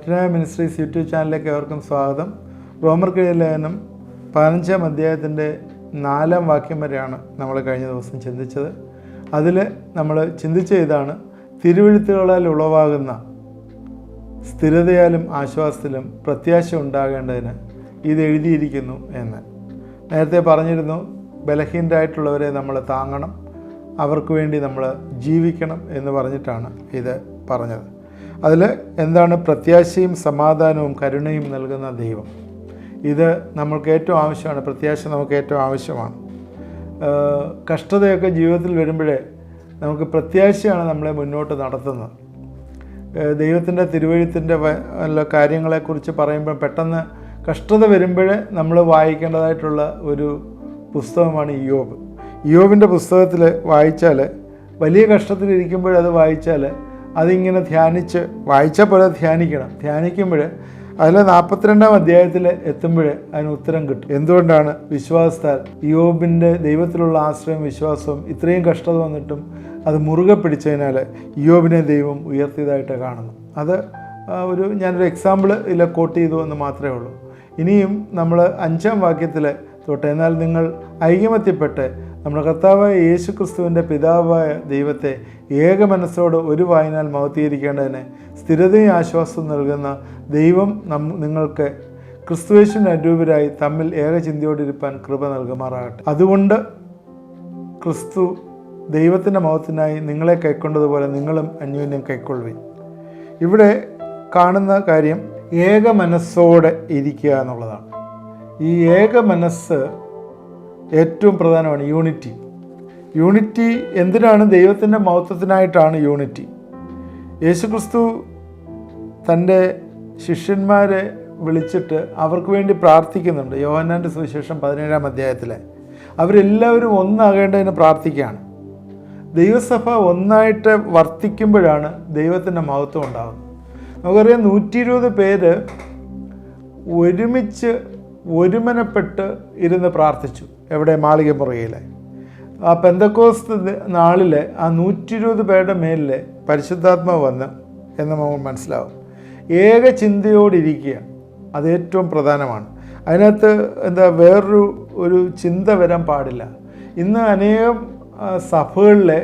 മറ്റനായ ministries YouTube ചാനലിലേക്ക് അവർക്കും സ്വാഗതം. റോമർക്കെഴുതിയ ലേഖനം 15-ാം അധ്യായത്തിൻ്റെ 4-ാം വാക്യം വരെയാണ് നമ്മൾ കഴിഞ്ഞ ദിവസം ചിന്തിച്ചത്. അതിൽ നമ്മൾ ചിന്തിച്ച ഇതാണ്: തിരുവെഴുത്തുകളാൽ ഉളവാകുന്ന സ്ഥിരതയാലും ആശ്വാസത്തിലും പ്രത്യാശ ഉണ്ടാകേണ്ടതിന് ഇത് എഴുതിയിരിക്കുന്നു എന്ന്. നേരത്തെ പറഞ്ഞിരുന്നു, ബലഹീനരായിട്ടുള്ളവരെ നമ്മൾ താങ്ങണം, അവർക്ക് വേണ്ടി നമ്മൾ ജീവിക്കണം എന്ന് പറഞ്ഞിട്ടാണ് ഇത് പറഞ്ഞത്. അതിൽ എന്താണ്? പ്രത്യാശയും സമാധാനവും കരുണയും നൽകുന്ന ദൈവം. ഇത് നമ്മൾക്ക് ഏറ്റവും ആവശ്യമാണ്. പ്രത്യാശ നമുക്ക് ഏറ്റവും ആവശ്യമാണ്. കഷ്ടതയൊക്കെ ജീവിതത്തിൽ വരുമ്പോഴേ നമുക്ക് പ്രത്യാശയാണ് നമ്മളെ മുന്നോട്ട് നടത്തുന്നത്. ദൈവത്തിൻ്റെ തിരുവെഴുത്തിൻ്റെ കാര്യങ്ങളെക്കുറിച്ച് പറയുമ്പോൾ പെട്ടെന്ന് കഷ്ടത വരുമ്പോൾ നമ്മൾ വായിക്കേണ്ടതായിട്ടുള്ള ഒരു പുസ്തകമാണ് ഇയ്യോബ്. ഇയ്യോബിൻ്റെ പുസ്തകത്തിൽ വായിച്ചാൽ, വലിയ കഷ്ടത്തിലിരിക്കുമ്പോഴത് വായിച്ചാൽ അതിങ്ങനെ വായിച്ച പോലെ ധ്യാനിക്കുമ്പോൾ അതിൽ 42-ാം അധ്യായത്തിൽ എത്തുമ്പോൾ അതിന് ഉത്തരം കിട്ടും. എന്തുകൊണ്ടാണ്? വിശ്വാസത്താൽ ഇയ്യോബിൻ്റെ ദൈവത്തിലുള്ള ആശ്രയം, വിശ്വാസവും ഇത്രയും കഷ്ടത വന്നിട്ടും അത് മുറുകെ പിടിച്ചതിനാൽ ഇയ്യോബിനെ ദൈവം ഉയർത്തിയതായിട്ട് കാണുന്നു. അത് ഞാനൊരു എക്സാമ്പിൾ ഇതിൽ കോട്ട് ചെയ്തു എന്ന് മാത്രമേ ഉള്ളൂ. ഇനിയും നമ്മൾ 5-ാം വാക്യത്തിൽ തൊട്ട്, എന്നാൽ നിങ്ങൾ ഐകമത്യപ്പെട്ട് നമ്മുടെ കർത്താവായ യേശു ക്രിസ്തുവിൻ്റെ പിതാവായ ദൈവത്തെ ഏക മനസ്സോട് ഒരു വായിനാൽ മഹത്വീകരിക്കേണ്ടതിന് സ്ഥിരതയും ആശ്വാസവും നൽകുന്ന ദൈവം നിങ്ങൾക്ക് ക്രിസ്തുയേശുവിന് അനുരൂപരായി തമ്മിൽ ഏക ചിന്തയോടിരിപ്പാൻ കൃപ നൽകുമാറാകട്ടെ. അതുകൊണ്ട് ക്രിസ്തു ദൈവത്തിൻ്റെ മഹത്വത്തിനായി നിങ്ങളെ കൈക്കൊണ്ടതുപോലെ നിങ്ങളും അന്യോന്യം കൈക്കൊള്ളുവിൻ. ഇവിടെ കാണുന്ന കാര്യം ഏക മനസ്സോടെ ഇരിക്കുക എന്നുള്ളതാണ്. ഈ ഏക മനസ്സ് ഏറ്റവും പ്രധാനമാണ്. യൂണിറ്റി എന്തിനാണ്? ദൈവത്തിൻ്റെ മഹത്വത്തിനായിട്ടാണ് യൂണിറ്റി. യേശുക്രിസ്തു തൻ്റെ ശിഷ്യന്മാരെ വിളിച്ചിട്ട് അവർക്ക് വേണ്ടി പ്രാർത്ഥിക്കുന്നുണ്ട്. യോഹന്നാൻ്റെ സുവിശേഷം 17-ാം അധ്യായത്തിൽ അവരെല്ലാവരും ഒന്നാകേണ്ടതിന് പ്രാർത്ഥിക്കുകയാണ്. ദൈവസഭ ഒന്നായിട്ട് വർത്തിക്കുമ്പോഴാണ് ദൈവത്തിൻ്റെ മഹത്വം ഉണ്ടാകുന്നത്. നമുക്കറിയാം, 120 പേര് ഒരുമിച്ച് ഒരുമനപ്പെട്ട് ഇരുന്ന് പ്രാർത്ഥിച്ചു. എവിടെ? മാളികമുറിയിൽ. ആ പെന്തക്കോസ്ത് നാളിൽ ആ 120 പേരുടെ മേലിൽ പരിശുദ്ധാത്മാവ് വന്ന് എന്ന് നമുക്ക് മനസ്സിലാവും. ഏക ചിന്തയോടിരിക്കുക, അത് ഏറ്റവും പ്രധാനമാണ്. അതിനകത്ത് വേറൊരു ചിന്ത വരാൻ പാടില്ല. ഇന്ന് അനേകം സഭകളിലെ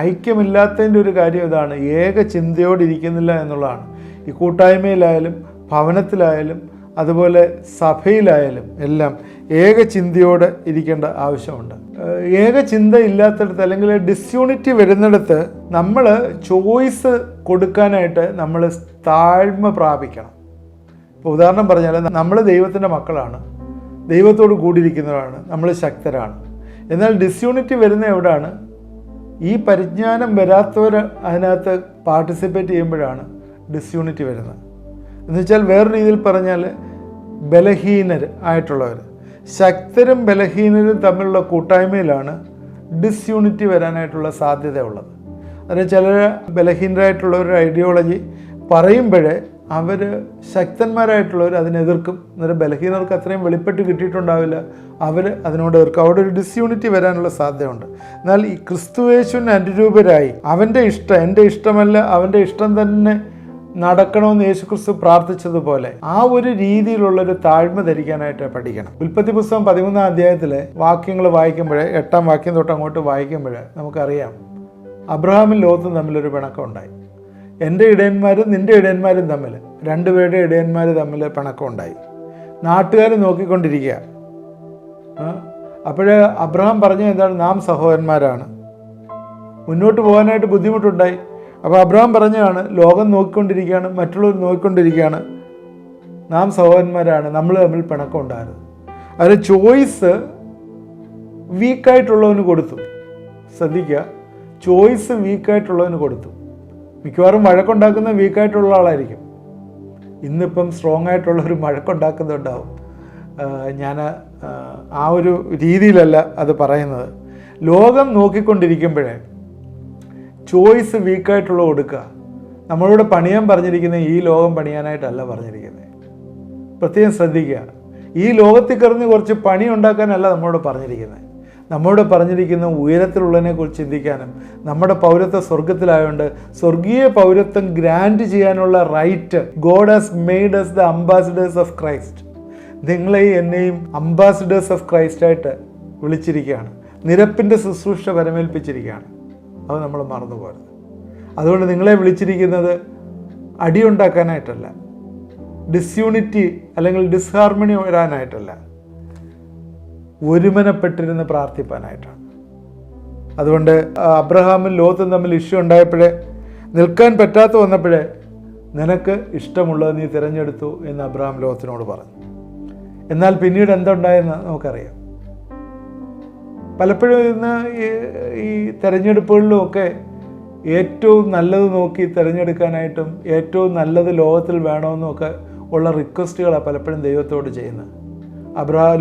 ഐക്യമില്ലാത്തതിൻ്റെ ഒരു കാര്യം ഇതാണ്: ഏക ചിന്തയോടിരിക്കുന്നില്ല എന്നുള്ളതാണ്. ഈ കൂട്ടായ്മയിലായാലും ഭവനത്തിലായാലും അതുപോലെ സഭയിലായാലും എല്ലാം ഏക ചിന്തയോടെ ഇരിക്കേണ്ട ആവശ്യമുണ്ട്. ഏക ചിന്ത ഇല്ലാത്തടത്ത്, അല്ലെങ്കിൽ ഡിസ്യൂണിറ്റി വരുന്നിടത്ത് നമ്മൾ ചോയ്സ് കൊടുക്കാനായിട്ട് നമ്മൾ താഴ്മ പ്രാപിക്കണം. ഇപ്പോൾ ഉദാഹരണം പറഞ്ഞാൽ, നമ്മൾ ദൈവത്തിൻ്റെ മക്കളാണ്, ദൈവത്തോട് കൂടിയിരിക്കുന്നവരാണ്, നമ്മൾ ശക്തരാണ്. എന്നാൽ ഡിസ്യൂണിറ്റി വരുന്ന എവിടെയാണ്? ഈ പരിജ്ഞാനം വരാത്തവർ അതിനകത്ത് പാർട്ടിസിപ്പേറ്റ് ചെയ്യുമ്പോഴാണ് ഡിസ്യൂണിറ്റി വരുന്നത്. എന്നുവെച്ചാൽ വേറൊരു രീതിയിൽ പറഞ്ഞാൽ, ബലഹീനർ ആയിട്ടുള്ളവർ, ശക്തരും ബലഹീനരും തമ്മിലുള്ള കൂട്ടായ്മയിലാണ് ഡിസ്യൂണിറ്റി വരാനായിട്ടുള്ള സാധ്യത ഉള്ളത്. അതിന് ചില ബലഹീനരായിട്ടുള്ളവരുടെ ഐഡിയോളജി പറയുമ്പോഴേ അവർ ശക്തന്മാരായിട്ടുള്ളവർ അതിനെതിർക്കും. അന്നേരം ബലഹീനർക്ക് അത്രയും വെളിപ്പെട്ട് കിട്ടിയിട്ടുണ്ടാവില്ല, അവർ അതിനോട് എതിർക്കും. അവിടെ ഒരു ഡിസ്യൂണിറ്റി വരാനുള്ള സാധ്യതയുണ്ട്. എന്നാൽ ഈ ക്രിസ്തുയേശുവിന് അനുരൂപരായി അവൻ്റെ ഇഷ്ടം എൻ്റെ ഇഷ്ടമല്ല, അവൻ്റെ ഇഷ്ടം തന്നെ നടക്കണമെന്ന് യേശുക്രിസ്തു പ്രാർത്ഥിച്ചതുപോലെ ആ ഒരു രീതിയിലുള്ളൊരു താഴ്മ ധരിക്കാനായിട്ട് പഠിക്കണം. ഉൽപ്പത്തി പുസ്തകം 13-ാം അധ്യായത്തിലെ വാക്യങ്ങൾ വായിക്കുമ്പോൾ, 8-ാം വാക്യം തൊട്ട് അങ്ങോട്ട് വായിക്കുമ്പോൾ നമുക്കറിയാം, അബ്രഹാമും ലോത്തും തമ്മിലൊരു പിണക്കം ഉണ്ടായി. എൻ്റെ ഇടയന്മാരും നിൻ്റെ ഇടയന്മാരും തമ്മിൽ, രണ്ടുപേരുടെ ഇടയന്മാർ തമ്മിൽ പിണക്കം ഉണ്ടായി. നാട്ടുകാർ നോക്കിക്കൊണ്ടിരിക്കുക. അപ്പോഴേ അബ്രഹാം പറഞ്ഞ എന്താണ്? നാം സഹോദരന്മാരാണ്. മുന്നോട്ട് പോകാനായിട്ട് ബുദ്ധിമുട്ടുണ്ടായി. അപ്പോൾ അബ്രഹാം പറഞ്ഞതാണ്, ലോകം നോക്കിക്കൊണ്ടിരിക്കുകയാണ്, മറ്റുള്ളവർ നോക്കിക്കൊണ്ടിരിക്കുകയാണ്, നാം സഹോദരന്മാരാണ്, നമ്മൾ തമ്മിൽ പിണക്കം ഉണ്ടായിരുന്നു. അതിൽ ചോയ്സ് വീക്കായിട്ടുള്ളവന് കൊടുത്തു. ശ്രദ്ധിക്കുക, ചോയ്സ് വീക്കായിട്ടുള്ളവന് കൊടുത്തു. മിക്കവാറും വഴക്കുണ്ടാക്കുന്ന വീക്കായിട്ടുള്ള ആളായിരിക്കും. ഇന്നിപ്പം സ്ട്രോങ് ആയിട്ടുള്ളൊരു വഴക്കുണ്ടാക്കുന്നുണ്ടാവും. ഞാൻ ആ ഒരു രീതിയിലല്ല അത് പറയുന്നത്. ലോകം നോക്കിക്കൊണ്ടിരിക്കുമ്പോഴേ ചോയ്സ് വീക്കായിട്ടുള്ള കൊടുക്കുക. നമ്മളോട് പണിയാൻ പറഞ്ഞിരിക്കുന്നത് ഈ ലോകം പണിയാനായിട്ടല്ല പറഞ്ഞിരിക്കുന്നത്. പ്രത്യേകം ശ്രദ്ധിക്കുക. ഈ ലോകത്തിൽ കിടന്ന് കുറച്ച് പണി ഉണ്ടാക്കാനല്ല നമ്മളോട് പറഞ്ഞിരിക്കുന്നത്. നമ്മോട് പറഞ്ഞിരിക്കുന്ന ഉയരത്തിലുള്ളതിനെ കുറിച്ച് ചിന്തിക്കാനും നമ്മുടെ പൗരത്വം സ്വർഗത്തിലായതുകൊണ്ട് സ്വർഗീയ പൗരത്വം ഗ്രാൻഡ് ചെയ്യാനുള്ള right God has made us the ambassadors of Christ. നിങ്ങളെയും എന്നെയും അംബാസിഡേഴ്സ് ഓഫ് ക്രൈസ്റ്റ് ആയിട്ട് വിളിച്ചിരിക്കുകയാണ്. നിരപ്പിൻ്റെ ശുശ്രൂഷ വരമേൽപ്പിച്ചിരിക്കുകയാണ്. അത് നമ്മൾ മറന്നു പോകരുത്. അതുകൊണ്ട് നിങ്ങളെ വിളിച്ചിരിക്കുന്നത് അടിയുണ്ടാക്കാനായിട്ടല്ല, ഡിസ്യൂണിറ്റി അല്ലെങ്കിൽ ഡിസ്ഹാർമണി വരാനായിട്ടല്ല, ഒരുമനപ്പെട്ടിരുന്ന് പ്രാർത്ഥിപ്പാനായിട്ടാണ്. അതുകൊണ്ട് അബ്രഹാമും ലോത്തും തമ്മിൽ ഇഷ്യൂ ഉണ്ടായപ്പോഴേ, നിൽക്കാൻ പറ്റാത്ത വന്നപ്പോഴേ, നിനക്ക് ഇഷ്ടമുള്ളത് നീ തിരഞ്ഞെടുത്തു എന്ന് അബ്രഹാം ലോത്തിനോട് പറഞ്ഞു. എന്നാൽ പിന്നീട് എന്തുണ്ടായെന്ന് നമുക്കറിയാം. പലപ്പോഴും ഇന്ന് ഈ തിരഞ്ഞെടുപ്പുകളിലുമൊക്കെ ഏറ്റവും നല്ലത് നോക്കി തിരഞ്ഞെടുക്കാനായിട്ടും ഏറ്റവും നല്ലത് ലോകത്തിൽ വേണമെന്നുമൊക്കെ ഉള്ള റിക്വസ്റ്റുകളാണ് പലപ്പോഴും ദൈവത്തോട് ചെയ്യുന്നത്.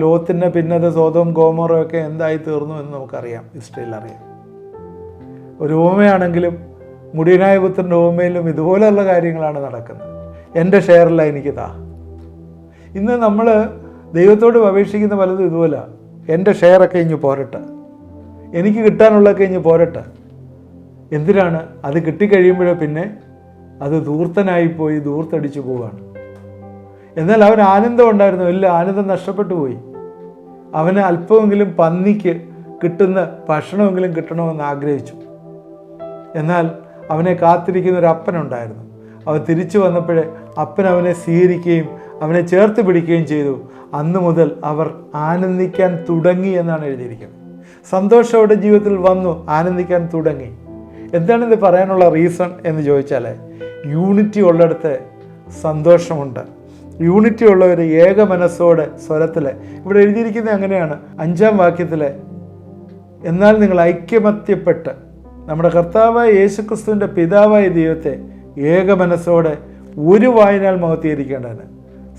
ലോത്തിൻ്റെ പിന്നത് സോദോം ഗോമോറയൊക്കെ എന്തായി തീർന്നു എന്ന് നമുക്കറിയാം, ഹിസ്റ്ററിയിൽ അറിയാം. ഒരു ഉപമയാണെങ്കിലും മുടിയനായ പുത്രൻ്റെ ഉപമയിലും ഇതുപോലെയുള്ള കാര്യങ്ങളാണ് നടക്കുന്നത്. എൻ്റെ ഷെയറില്ല എനിക്ക് താ. ഇന്ന് നമ്മൾ ദൈവത്തോട് അപേക്ഷിക്കുന്ന പലതും ഇതുപോലെ, എൻ്റെ ഷെയറൊക്കെ ഇഞ്ഞ് പോരട്ടെ, എനിക്ക് കിട്ടാനുള്ളതൊക്കെ ഇഞ്ഞ് പോരട്ടെ. എന്തിനാണ്? അത് കിട്ടിക്കഴിയുമ്പോഴേ പിന്നെ അത് ധൂർത്തനായിപ്പോയി ധൂർത്തടിച്ചു പോവുകയാണ്. എന്നാൽ അവന് ആനന്ദം ഉണ്ടായിരുന്നു, എല്ലാം ആനന്ദം നഷ്ടപ്പെട്ടു പോയി. അവന് അല്പമെങ്കിലും പന്നിക്ക് കിട്ടുന്ന ഭക്ഷണമെങ്കിലും കിട്ടണമെന്ന് ആഗ്രഹിച്ചു. എന്നാൽ അവനെ കാത്തിരിക്കുന്ന ഒരു അപ്പനുണ്ടായിരുന്നു. അവൻ തിരിച്ചു വന്നപ്പോഴേ അപ്പൻ അവനെ സ്വീകരിക്കുകയും അവനെ ചേർത്ത് പിടിക്കുകയും ചെയ്തു. അന്ന് മുതൽ അവർ ആനന്ദിക്കാൻ തുടങ്ങി എന്നാണ് എഴുതിയിരിക്കുന്നത്. സന്തോഷത്തോടെ ജീവിതത്തിൽ വന്നു, ആനന്ദിക്കാൻ തുടങ്ങി. എന്താണ് ഇത് പറയാനുള്ള റീസൺ എന്ന് ചോദിച്ചാൽ, യൂണിറ്റി ഉള്ളിടത്ത് സന്തോഷമുണ്ട്. യൂണിറ്റി ഉള്ളവർ ഏക മനസ്സോടെ സ്വരത്തിൽ, ഇവിടെ എഴുതിയിരിക്കുന്നത് അങ്ങനെയാണ്. 5-ാം വാക്യത്തിൽ, എന്നാൽ നിങ്ങൾ ഐക്യമത്യപ്പെട്ട് നമ്മുടെ കർത്താവായ യേശുക്രിസ്തുവിൻ്റെ പിതാവായ ദൈവത്തെ ഏക മനസ്സോടെ ഒരു വായിനാൽ മഹത്വീകരിക്കേണ്ടതിന്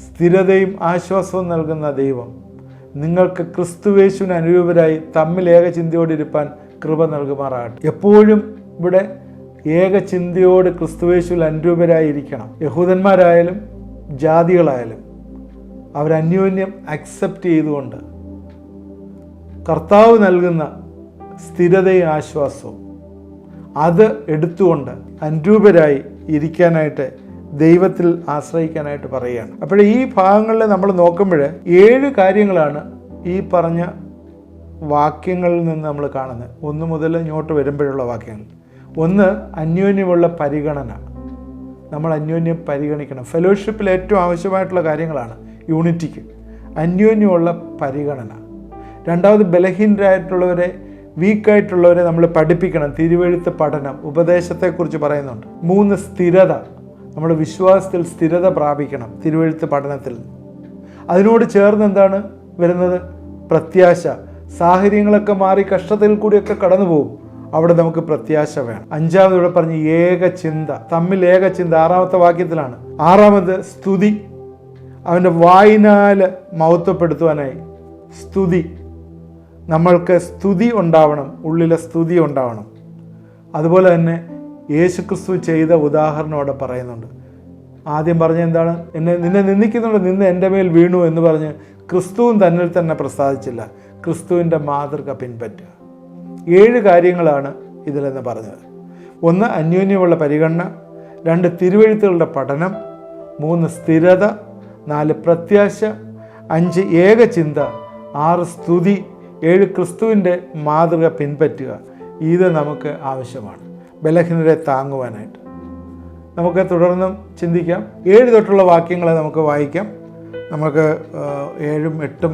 സ്ഥിരതയും ആശ്വാസവും നൽകുന്ന ദൈവം നിങ്ങൾക്ക് ക്രിസ്തുവേശുവിന് അനുരൂപരായി തമ്മിൽ ഏക ചിന്തയോടിരിപ്പാൻ കൃപ നൽകുമാറാകട്ടെ. എപ്പോഴും ഇവിടെ ഏക ചിന്തയോട് ക്രിസ്തുവേശുവിൽ അനുരൂപരായിരിക്കണം. യഹൂദന്മാരായാലും ജാതികളായാലും അവരന്യോന്യം അക്സെപ്റ്റ് ചെയ്തുകൊണ്ട് കർത്താവ് നൽകുന്ന സ്ഥിരതയും ആശ്വാസവും അത് എടുത്തുകൊണ്ട് അനുരൂപരായി ഇരിക്കാനായിട്ട് ദൈവത്തിൽ ആശ്രയിക്കാനായിട്ട് പറയുകയാണ്. അപ്പോൾ ഈ ഭാഗങ്ങളിൽ നമ്മൾ നോക്കുമ്പോൾ 7 കാര്യങ്ങളാണ് ഈ പറഞ്ഞ വാക്യങ്ങളിൽ നിന്ന് നമ്മൾ കാണുന്നത്. 1 മുതൽ ഇങ്ങോട്ട് വരുമ്പോഴുള്ള വാക്യങ്ങൾ. 1, അന്യോന്യമുള്ള പരിഗണന. നമ്മൾ അന്യോന്യം പരിഗണിക്കണം. ഫെലോഷിപ്പിൽ ഏറ്റവും ആവശ്യമായിട്ടുള്ള കാര്യങ്ങളാണ് യൂണിറ്റിക്ക് അന്യോന്യമുള്ള പരിഗണന. 2, ബലഹീനരായിട്ടുള്ളവരെ, വീക്കായിട്ടുള്ളവരെ നമ്മൾ പഠിപ്പിക്കണം. തിരുവെഴുത്ത് പഠനം, ഉപദേശത്തെക്കുറിച്ച് പറയുന്നുണ്ട്. 3, സ്ഥിരത. നമ്മൾ വിശ്വാസത്തിൽ സ്ഥിരത പ്രാപിക്കണം തിരുവെഴുത്ത് പഠനത്തിൽ. അതിനോട് ചേർന്ന് എന്താണ് വരുന്നത്? പ്രത്യാശ. സാഹചര്യങ്ങളൊക്കെ മാറി കഷ്ടത്തിൽ കൂടിയൊക്കെ കടന്നു പോകും, അവിടെ നമുക്ക് പ്രത്യാശ വേണം. 5 ഇവിടെ പറഞ്ഞ് ഏക ചിന്ത, തമ്മിൽ ഏക ചിന്ത. 6-ാമത്തെ വാക്യത്തിലാണ്. 6, സ്തുതി. അവൻ്റെ വായിനാൽ മഹത്വപ്പെടുത്തുവാനായി സ്തുതി. നമ്മൾക്ക് സ്തുതി ഉണ്ടാവണം, ഉള്ളിലെ സ്തുതി ഉണ്ടാവണം. അതുപോലെ തന്നെ യേശുക്രിസ്തു ചെയ്ത ഉദാഹരണം അവിടെ പറയുന്നുണ്ട്. ആദ്യം പറഞ്ഞ എന്താണ്? നിന്നെ നിന്ദിക്കുന്നുണ്ട്, നിന്ന് എൻ്റെ മേൽ വീണു എന്ന് പറഞ്ഞ് ക്രിസ്തുവും തന്നിൽ തന്നെ പ്രസാദിച്ചില്ല. ക്രിസ്തുവിൻ്റെ മാതൃക പിൻപറ്റുക. 7 കാര്യങ്ങളാണ് ഇതിലെന്ന് പറഞ്ഞത്. 1, അന്യോന്യമുള്ള പരിഗണന. 2, തിരുവെഴുത്തുകളുടെ പഠനം. 3, സ്ഥിരത. 4, പ്രത്യാശ. 5, ഏക ചിന്ത. 6, സ്തുതി. 7, ക്രിസ്തുവിൻ്റെ മാതൃക പിൻപറ്റുക. ഇത് നമുക്ക് ആവശ്യമാണ് ബലഹീനരെ താങ്ങുവാനായിട്ട്. നമുക്ക് തുടർന്നും ചിന്തിക്കാം. 7 തൊട്ടുള്ള വാക്യങ്ങളെ നമുക്ക് വായിക്കാം. നമുക്ക് 7ഉം 8ഉം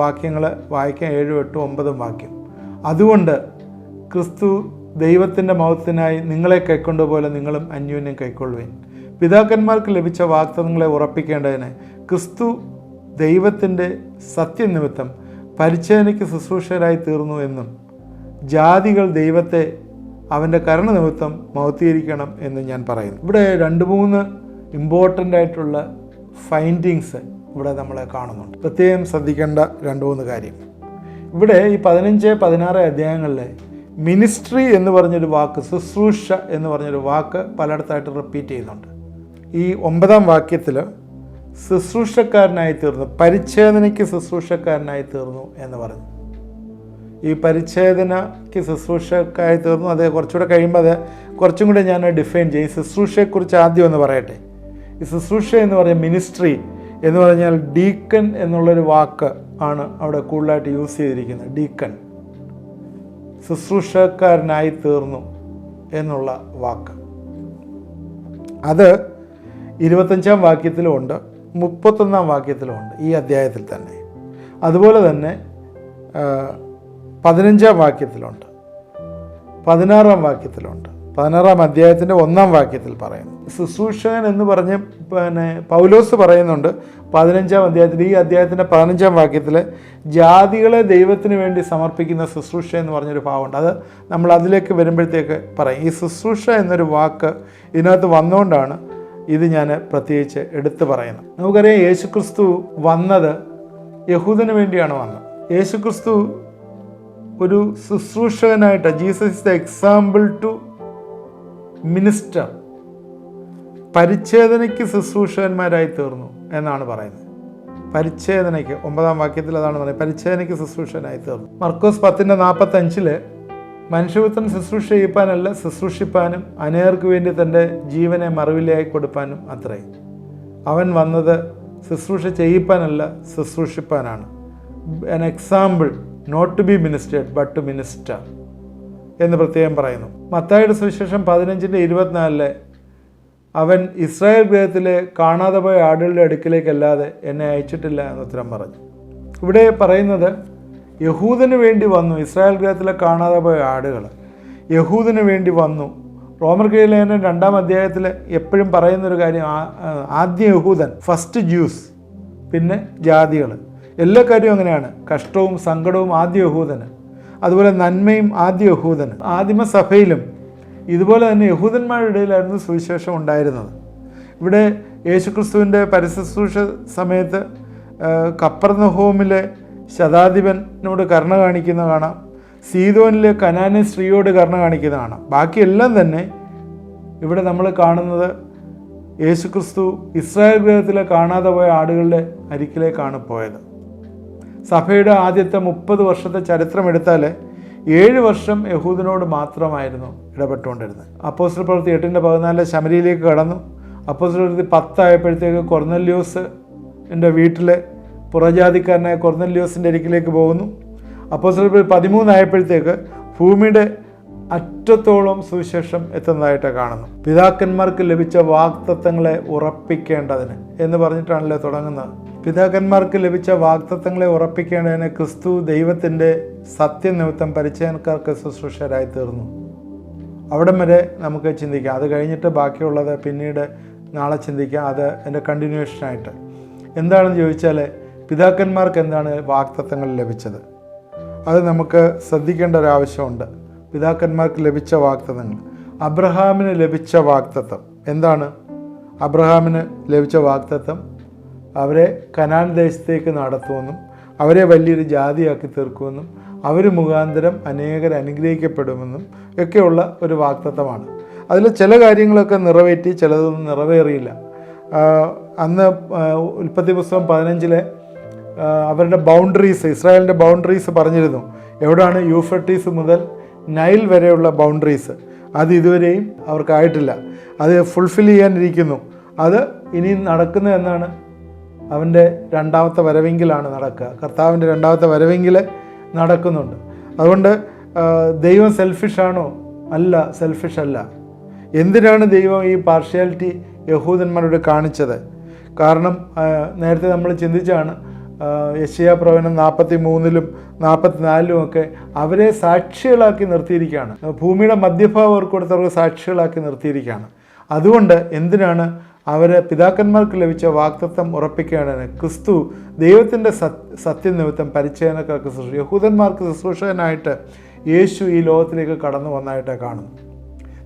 വാക്യങ്ങൾ വായിക്കാം. 7, 8, 9 വാക്യം. അതുകൊണ്ട് ക്രിസ്തു ദൈവത്തിൻ്റെ മഹത്വത്തിനായി നിങ്ങളെ കൈക്കൊണ്ടുപോലെ നിങ്ങളും അന്യോന്യം കൈക്കൊള്ളുവിൻ. പിതാക്കന്മാർക്ക് ലഭിച്ച വാഗ്ദത്തങ്ങളെ ഉറപ്പിക്കേണ്ടതിന് ക്രിസ്തു ദൈവത്തിൻ്റെ സത്യനിമിത്തം പരിച്ഛേദനയ്ക്ക് ശുശ്രൂഷകരായി തീർന്നു എന്നും ജാതികൾ ദൈവത്തെ അവൻ്റെ കരുണ നിമിത്തം മഹത്വീകരിക്കണം എന്ന് ഞാൻ പറയുന്നു. ഇവിടെ 2-3 ഇമ്പോർട്ടൻ്റ് ആയിട്ടുള്ള ഫൈൻഡിങ്സ് ഇവിടെ നമ്മൾ കാണുന്നുണ്ട്. പ്രത്യേകം ശ്രദ്ധിക്കേണ്ട 2-3 കാര്യം. ഇവിടെ ഈ 15, 16 അധ്യായങ്ങളിലെ മിനിസ്ട്രി എന്ന് പറഞ്ഞൊരു വാക്ക്, ശുശ്രൂഷ എന്ന് പറഞ്ഞൊരു വാക്ക് പലയിടത്തായിട്ട് റിപ്പീറ്റ് ചെയ്യുന്നുണ്ട്. ഈ 9-ാം വാക്യത്തിൽ ശുശ്രൂഷക്കാരനായി തീർന്നു, പരിച്ഛേദനയ്ക്ക് ശുശ്രൂഷക്കാരനായി തീർന്നു എന്ന് പറഞ്ഞു. ഈ പരിച്ഛേദനയ്ക്ക് ശുശ്രൂഷക്കായി തീർന്നു. അത് കുറച്ചുകൂടെ കഴിയുമ്പോൾ അത് കുറച്ചും കൂടെ ഞാൻ ഡിഫൈൻ ചെയ്യും. ശുശ്രൂഷയെക്കുറിച്ച് ആദ്യം ഒന്ന് പറയട്ടെ. ഈ ശുശ്രൂഷ എന്ന് പറഞ്ഞാൽ മിനിസ്ട്രി എന്ന് പറഞ്ഞാൽ ഡീക്കൻ എന്നുള്ളൊരു വാക്ക് ആണ് അവിടെ കൂടുതലായിട്ട് യൂസ് ചെയ്തിരിക്കുന്നത്. ഡീക്കൻ, ശുശ്രൂഷക്കാരനായി തീർന്നു എന്നുള്ള വാക്ക്. അത് 25-ാം വാക്യത്തിലുമുണ്ട്, 31-ാം വാക്യത്തിലുമുണ്ട് ഈ അധ്യായത്തിൽ തന്നെ. അതുപോലെ തന്നെ 15-ാം വാക്യത്തിലുണ്ട്, 16-ാം വാക്യത്തിലുണ്ട്. 16-ാം അധ്യായത്തിൻ്റെ 1-ാം വാക്യത്തിൽ പറയുന്നു. ശുശ്രൂഷകൻ എന്ന് പറഞ്ഞ് പൗലോസ് പറയുന്നുണ്ട് 15-ാം അധ്യായത്തിൽ. ഈ അധ്യായത്തിൻ്റെ 15-ാം വാക്യത്തിൽ ജാതികളെ ദൈവത്തിന് വേണ്ടി സമർപ്പിക്കുന്ന ശുശ്രൂഷ എന്ന് പറഞ്ഞൊരു ഭാവമുണ്ട്. അത് നമ്മൾ അതിലേക്ക് വരുമ്പോഴത്തേക്ക് പറയും. ഈ ശുശ്രൂഷ എന്നൊരു വാക്ക് ഇതിനകത്ത് വന്നുകൊണ്ടാണ് ഇത് ഞാൻ പ്രത്യേകിച്ച് എടുത്തു പറയുന്നത്. നമുക്കറിയാം, യേശുക്രിസ്തു വന്നത് യഹൂദന് വേണ്ടിയാണ് വന്നത്. യേശുക്രിസ്തു ഒരു ശുശ്രൂഷകനായിട്ട്, Jesus is the example to minister, പരിച്ഛേദനയ്ക്ക് ശുശ്രൂഷകന്മാരായി തീർന്നു എന്നാണ് പറയുന്നത്. പരിച്ഛേദനയ്ക്ക് 9-ാം വാക്യത്തിൽ അതാണ് പറയുന്നത്, പരിച്ഛേദനയ്ക്ക് ശുശ്രൂഷകനായി തീർന്നു. മർക്കോസ് 10:45 മനുഷ്യപുത്രൻ ശുശ്രൂഷ ചെയ്യിപ്പാനല്ല, ശുശ്രൂഷിപ്പാനും അനേകർക്ക് വേണ്ടി തൻ്റെ ജീവനെ മറുവിലയായി കൊടുപ്പാനും അത്രേ. അവൻ വന്നത് ശുശ്രൂഷ ചെയ്യിപ്പാനല്ല, ശുശ്രൂഷിപ്പാനാണ്. an example, not to be ministered but to minister എന്ന് പ്രത്യേകം പറയുന്നു. മത്തായിയുടെ സുവിശേഷം 15:24 അവൻ ഇസ്രായേൽ ഗൃഹത്തിലെ കാണാതെ പോയ ആടുകളുടെ അടുക്കിലേക്കല്ലാതെ എന്നെ അയച്ചിട്ടില്ല എന്ന് ഉത്തരം പറഞ്ഞു. ഇവിടെ പറയുന്നത് യഹൂദന് വേണ്ടി വന്നു. ഇസ്രായേൽ ഗൃഹത്തിലെ കാണാതെ പോയ ആടുകൾ യഹൂദന് വേണ്ടി വന്നു. റോമർ ലേഖനം 2-ാം അധ്യായത്തിൽ എപ്പോഴും പറയുന്നൊരു കാര്യം, ആദ്യ യഹൂദൻ, ഫസ്റ്റ് ജ്യൂസ്, പിന്നെ ജാതികൾ. എല്ലാ കാര്യവും അങ്ങനെയാണ്. കഷ്ടവും സങ്കടവും ആദ്യ യഹൂദന്, അതുപോലെ നന്മയും ആദ്യ യഹൂദന്. ആദിമസഭയിലും ഇതുപോലെ തന്നെ യഹൂദന്മാരുടെ ഇടയിലായിരുന്നു സുവിശേഷം ഉണ്ടായിരുന്നത്. ഇവിടെ യേശുക്രിസ്തുവിൻ്റെ പരശുശ്രൂഷ സമയത്ത് കപ്പർന്നഹൂമിലെ ശതാധിപനോട് കരുണ കാണിക്കുന്ന കാണാം, സീദോനിലെ കനാന്യ സ്ത്രീയോട് കരുണ കാണിക്കുന്ന കാണാം. ബാക്കിയെല്ലാം തന്നെ ഇവിടെ നമ്മൾ കാണുന്നത് യേശുക്രിസ്തു ഇസ്രായേൽ ഗൃഹത്തിലെ കാണാതെ പോയ ആടുകളുടെ അരികിലേക്കാണ് പോയത്. സഭയുടെ ആദ്യത്തെ 30 വർഷത്തെ ചരിത്രം എടുത്താൽ 7 വർഷം യഹൂദനോട് മാത്രമായിരുന്നു ഇടപെട്ടുകൊണ്ടിരുന്നത്. അപ്പോസ്തല പ്രവൃത്തി 8:14 ശമരിയിലേക്ക് കടന്നു. അപ്പോസ്തല പ്രവൃത്തി 10 ആയപ്പോഴത്തേക്ക് കൊർന്നല്യോസിൻ്റെ വീട്ടിലെ പുറജാതിക്കാരനായ കൊർന്നല്യോസിൻ്റെ അരികിലേക്ക് പോകുന്നു. അപ്പോസ്തല പ്രവൃത്തി 13 ആയപ്പോഴത്തേക്ക് ഭൂമിയുടെ അറ്റത്തോളം സുവിശേഷം എത്തുന്നതായിട്ട് കാണുന്നു. പിതാക്കന്മാർക്ക് ലഭിച്ച വാഗ്ദത്തങ്ങളെ ഉറപ്പിക്കേണ്ടതിന് എന്ന് പറഞ്ഞിട്ടാണല്ലോ തുടങ്ങുന്നത്. പിതാക്കന്മാർക്ക് ലഭിച്ച വാഗ്ദത്തങ്ങളെ ഉറപ്പിക്കേണ്ടതിന് ക്രിസ്തു ദൈവത്തിൻ്റെ സത്യനിമിത്തം പരിച്ഛേദനക്കാർക്ക് ശുശ്രൂഷകരായി തീർന്നു. അവിടം വരെ നമുക്ക് ചിന്തിക്കാം. അത് കഴിഞ്ഞിട്ട് ബാക്കിയുള്ളത് പിന്നീട് നാളെ ചിന്തിക്കാം. അത് എൻ്റെ കണ്ടിന്യൂഷനായിട്ട്. എന്താണെന്ന് ചോദിച്ചാൽ, പിതാക്കന്മാർക്ക് എന്താണ് വാഗ്ദത്തങ്ങൾ ലഭിച്ചത്? അത് നമുക്ക് ശ്രദ്ധിക്കേണ്ട ഒരാവശ്യമുണ്ട്. പിതാക്കന്മാർക്ക് ലഭിച്ച വാഗ്ദത്തങ്ങൾ. അബ്രഹാമിന് ലഭിച്ച വാഗ്ദത്തം എന്താണ്? അബ്രഹാമിന് ലഭിച്ച വാഗ്ദത്തം അവരെ കനാൻ ദേശത്തേക്ക് നടത്തുമെന്നും അവരെ വലിയൊരു ജാതിയാക്കി തീർക്കുമെന്നും അവർ മുഖാന്തരം അനേകർ അനുഗ്രഹിക്കപ്പെടുമെന്നും ഒക്കെയുള്ള ഒരു വാഗ്ദത്തമാണ്. അതിൽ ചില കാര്യങ്ങളൊക്കെ നിറവേറ്റി, ചിലതൊന്നും നിറവേറിയില്ല. അന്ന് ഉൽപ്പത്തി പുസ്തകം 15 അവരുടെ ബൗണ്ടറീസ്, ഇസ്രായേലിൻ്റെ ബൗണ്ടറീസ് പറഞ്ഞിരുന്നു. എവിടെയാണ്? യൂഫ്രട്ടീസ് മുതൽ നൈൽ വരെയുള്ള ബൗണ്ടറീസ്. അത് ഇതുവരെയും അവർക്കായിട്ടില്ല. അത് ഫുൾഫിൽ ചെയ്യാനിരിക്കുന്നു. അത് ഇനി നടക്കുന്നത് എന്നാണ്? അവൻ്റെ രണ്ടാമത്തെ വരവെങ്കിലാണ് നടക്കുക. കർത്താവിൻ്റെ രണ്ടാമത്തെ വരവെങ്കിൽ നടക്കുന്നുണ്ട്. അതുകൊണ്ട് ദൈവം സെൽഫിഷാണോ? അല്ല, സെൽഫിഷ് അല്ല. എന്തിനാണ് ദൈവം ഈ പാർഷ്യാലിറ്റി യഹൂദന്മാരോട് കാണിച്ചത്? കാരണം നേരത്തെ നമ്മൾ ചിന്തിച്ചാണ്, യെശയ്യാ പ്രവചനം 43-ലും 44-ലും ഒക്കെ അവരെ സാക്ഷികളാക്കി നിർത്തിയിരിക്കുകയാണ്. ഭൂമിയുടെ മധ്യഭാഗം അവർക്ക് കൊടുത്തവർക്ക് സാക്ഷികളാക്കി നിർത്തിയിരിക്കുകയാണ്. അതുകൊണ്ട് എന്തിനാണ് അവരെ പിതാക്കന്മാർക്ക് ലഭിച്ച വാഗ്ദത്തം ഉറപ്പിക്കുകയാണ്? ക്രിസ്തു ദൈവത്തിൻ്റെ സത്യനിമിത്തം പരിച്ഛേദനക്കാർക്ക് യഹൂദന്മാർക്ക് ശുശ്രൂഷകനായിട്ട് യേശു ഈ ലോകത്തിലേക്ക് കടന്നു വന്നതായിട്ട് കാണുന്നു.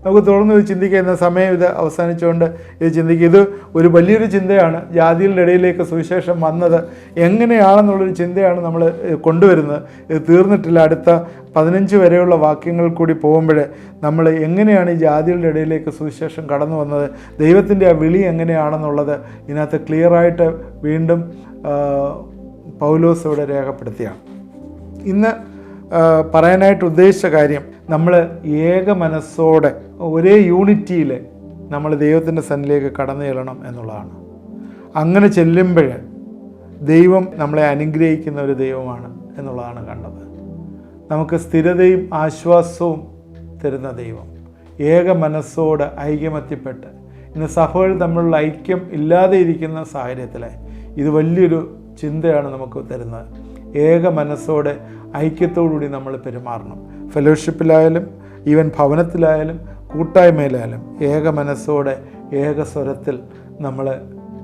നമുക്ക് തുടർന്ന് ഇത് ചിന്തിക്കുന്ന സമയം ഇത് അവസാനിച്ചുകൊണ്ട് ഇത് ചിന്തിക്കുക. ഇത് ഒരു വലിയൊരു ചിന്തയാണ്. ജാതികളുടെ ഇടയിലേക്ക് സുവിശേഷം വന്നത് എങ്ങനെയാണെന്നുള്ളൊരു ചിന്തയാണ് നമ്മൾ കൊണ്ടുവരുന്നത്. ഇത് തീർന്നിട്ടില്ല. അടുത്ത 15 വരെയുള്ള വാക്യങ്ങൾ കൂടി പോകുമ്പോൾ നമ്മൾ എങ്ങനെയാണ് ഈ ജാതികളുടെ ഇടയിലേക്ക് സുവിശേഷം കടന്നു വന്നത്, ദൈവത്തിൻ്റെ ആ വിളി എങ്ങനെയാണെന്നുള്ളത് ഇതിനകത്ത് ക്ലിയറായിട്ട് വീണ്ടും പൗലോസ് ഇവിടെ രേഖപ്പെടുത്തിയാണ്. ഇന്ന് പറയാനായിട്ട് ഉദ്ദേശിച്ച കാര്യം, നമ്മൾ ഏക മനസ്സോടെ ഒരേ യൂണിറ്റിയിൽ നമ്മൾ ദൈവത്തിൻ്റെ സന്നിധിയിലേക്ക് കടന്നു ചെല്ലണം എന്നുള്ളതാണ്. അങ്ങനെ ചെല്ലുമ്പോൾ ദൈവം നമ്മളെ അനുഗ്രഹിക്കുന്ന ഒരു ദൈവമാണ് എന്നുള്ളതാണ് കണ്ടത്. നമുക്ക് സ്ഥിരതയും ആശ്വാസവും തരുന്ന ദൈവം, ഏക മനസ്സോട് ഐക്യമത്യപ്പെട്ട്, ഇന്ന് സഭകൾ തമ്മിലുള്ള ഐക്യം ഇല്ലാതെ ഇരിക്കുന്ന സാഹചര്യത്തിൽ ഇത് വലിയൊരു ചിന്തയാണ് നമുക്ക് തരുന്നത്. ഏക മനസ്സോടെ ഐക്യത്തോടുകൂടി നമ്മൾ പെരുമാറണം. ഫെലോഷിപ്പിലായാലും ഈവൻ ഭവനത്തിലായാലും കൂട്ടായ്മയിലായാലും ഏക മനസ്സോടെ ഏക സ്വരത്തിൽ നമ്മൾ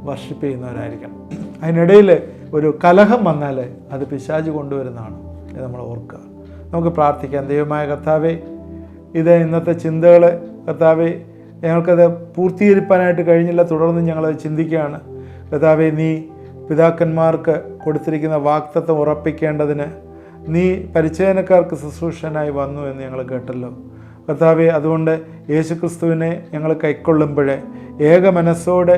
വർഷിപ്പ് ചെയ്യുന്നവരായിരിക്കണം. അതിനിടയിൽ ഒരു കലഹം വന്നാൽ അത് പിശാച് കൊണ്ടുവരുന്നതാണ്, ഇത് നമ്മൾ ഓർക്കുക. നമുക്ക് പ്രാർത്ഥിക്കാം. ദൈവമായ കർത്താവേ, ഇത് ഇന്നത്തെ ചിന്തകൾ കർത്താവേ ഞങ്ങൾക്കത് പൂർത്തീകരിക്കാനായിട്ട് കഴിഞ്ഞില്ല, തുടർന്ന് ഞങ്ങളത് ചിന്തിക്കുകയാണ്. കർത്താവേ, നീ പിതാക്കന്മാർക്ക് കൊടുത്തിരിക്കുന്ന വാഗ്ദത്തം ഉറപ്പിക്കേണ്ടതിന് നീ പരിച്ഛേദനക്കാർക്ക് ശുശ്രൂഷനായി വന്നു എന്ന് ഞങ്ങൾ കേട്ടല്ലോ കർത്താവേ. അതുകൊണ്ട് യേശുക്രിസ്തുവിനെ ഞങ്ങൾ കൈക്കൊള്ളുമ്പോഴേ ഏക മനസ്സോടെ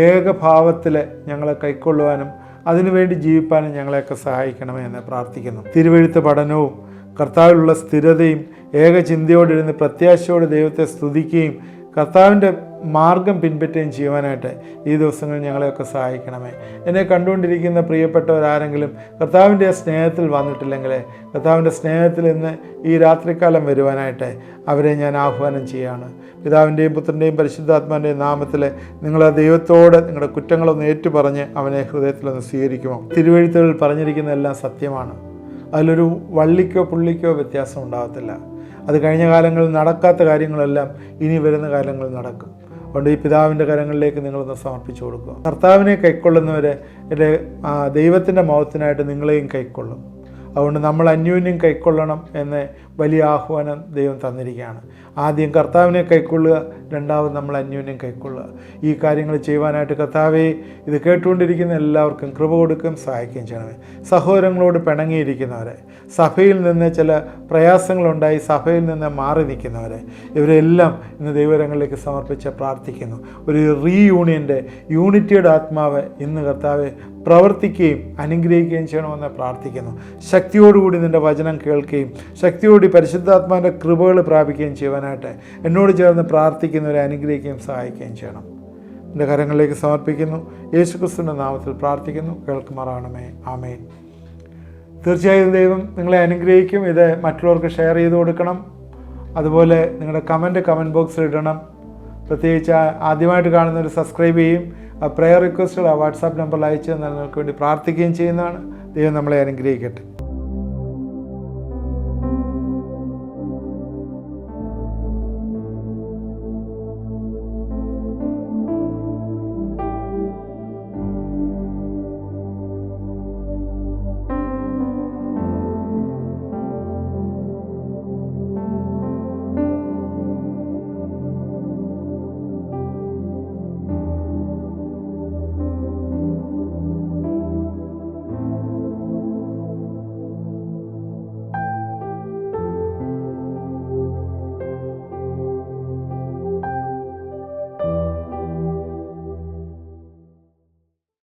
ഏകഭാവത്തിൽ ഞങ്ങളെ കൈക്കൊള്ളുവാനും അതിനുവേണ്ടി ജീവിപ്പാനും ഞങ്ങളെയൊക്കെ സഹായിക്കണമേ എന്ന് പ്രാർത്ഥിക്കുന്നു. തിരുവെഴുത്ത് പഠനവും കർത്താവിലുള്ള സ്ഥിരതയും ഏകചിന്തയോടിരുന്ന് പ്രത്യാശയോടെ ദൈവത്തെ സ്തുതിക്കുകയും കർത്താവിൻ്റെ മാർഗം പിൻപറ്റുകയും ചെയ്യുവാനായിട്ട് ഈ ദിവസങ്ങളിൽ ഞങ്ങളെയൊക്കെ സഹായിക്കണമേ. എന്നെ കണ്ടുകൊണ്ടിരിക്കുന്ന പ്രിയപ്പെട്ടവരാരെങ്കിലും കർത്താവിൻ്റെ സ്നേഹത്തിൽ വന്നിട്ടില്ലെങ്കിൽ കർത്താവിൻ്റെ സ്നേഹത്തിൽ ഇന്ന് ഈ രാത്രികാലം വരുവാനായിട്ട് അവരെ ഞാൻ ആഹ്വാനം ചെയ്യുകയാണ്. പിതാവിൻ്റെയും പുത്രൻ്റെയും പരിശുദ്ധാത്മാവിൻ്റെയും നാമത്തിൽ നിങ്ങൾ ദൈവത്തോട് നിങ്ങളുടെ കുറ്റങ്ങളൊന്ന് ഏറ്റുപറഞ്ഞ് അവനെ ഹൃദയത്തിലൊന്ന് സ്വീകരിക്കുമോ? തിരുവെഴുത്തുകളിൽ പറഞ്ഞിരിക്കുന്ന എല്ലാം സത്യമാണ്. അതിലൊരു വള്ളിക്കോ പുള്ളിക്കോ വ്യത്യാസം ഉണ്ടാകത്തില്ല. അത് കഴിഞ്ഞ കാലങ്ങളിൽ നടക്കാത്ത കാര്യങ്ങളെല്ലാം ഇനി വരുന്ന കാലങ്ങളിൽ നടക്കും. അതുകൊണ്ട് ഈ പിതാവിൻ്റെ കരങ്ങളിലേക്ക് നിങ്ങളൊന്ന് സമർപ്പിച്ചു കൊടുക്കുക. കർത്താവിനെ കൈക്കൊള്ളുന്നവരെ എൻ്റെ ദൈവത്തിൻ്റെ മഹത്വത്തിനായിട്ട് നിങ്ങളെയും കൈക്കൊള്ളും. അതുകൊണ്ട് നമ്മൾ അന്യോന്യം കൈക്കൊള്ളണം എന്ന വലിയ ആഹ്വാനം ദൈവം തന്നിരിക്കുകയാണ്. ആദ്യം കർത്താവിനെ കൈക്കൊള്ളുക, രണ്ടാമത് നമ്മൾ അന്യോന്യം കൈക്കൊള്ളുക. ഈ കാര്യങ്ങൾ ചെയ്യുവാനായിട്ട് കർത്താവേ, ഇത് കേട്ടുകൊണ്ടിരിക്കുന്ന എല്ലാവർക്കും കൃപ കൊടുക്കുകയും സഹായിക്കുകയും ചെയ്യണമേ. സഹോദരങ്ങളോട് പിണങ്ങിയിരിക്കുന്നവരെ, സഭയിൽ നിന്ന് ചില പ്രയാസങ്ങളുണ്ടായി സഭയിൽ നിന്ന് മാറി നിൽക്കുന്നവരെ, ഇവരെല്ലാം ഇന്ന് ദൈവകരങ്ങളിലേക്ക് സമർപ്പിച്ച് പ്രാർത്ഥിക്കുന്നു. ഒരു റീയൂണിയൻ്റെ യൂണിറ്റിയുടെ ആത്മാവ് ഇന്ന് കർത്താവെ പ്രവർത്തിക്കുകയും അനുഗ്രഹിക്കുകയും ചെയ്യണമെന്ന് പ്രാർത്ഥിക്കുന്നു. ശക്തിയോടുകൂടി നിൻ്റെ വചനം കേൾക്കുകയും ശക്തിയോടി പരിശുദ്ധാത്മാവിൻ്റെ കൃപകൾ പ്രാപിക്കുകയും ചെയ്യുവാനായിട്ട് എന്നോട് ചേർന്ന് പ്രാർത്ഥിക്കുന്നവരെ അനുഗ്രഹിക്കുകയും സഹായിക്കുകയും ചെയ്യണം. എൻ്റെ കരങ്ങളിലേക്ക് സമർപ്പിക്കുന്നു. യേശുക്രിസ്തുവിൻ്റെ നാമത്തിൽ പ്രാർത്ഥിക്കുന്നു. കേൾക്കുമാറാണമേ. ആമേൻ. തീർച്ചയായും ദൈവം നിങ്ങളെ അനുഗ്രഹിക്കും. ഇത് മറ്റുള്ളവർക്ക് ഷെയർ ചെയ്ത് കൊടുക്കണം. അതുപോലെ നിങ്ങളുടെ കമൻറ്റ് ബോക്സിൽ ഇടണം. പ്രത്യേകിച്ച് ആദ്യമായിട്ട് കാണുന്നവർ സബ്സ്ക്രൈബ് ചെയ്യും. പ്രെയർ റിക്വസ്റ്റുകൾ വാട്സാപ്പ് നമ്പറിൽ അയച്ച് നിങ്ങൾക്ക് വേണ്ടി പ്രാർത്ഥിക്കുകയും ചെയ്യുന്നതാണ്. ദൈവം നമ്മളെ അനുഗ്രഹിക്കട്ടെ.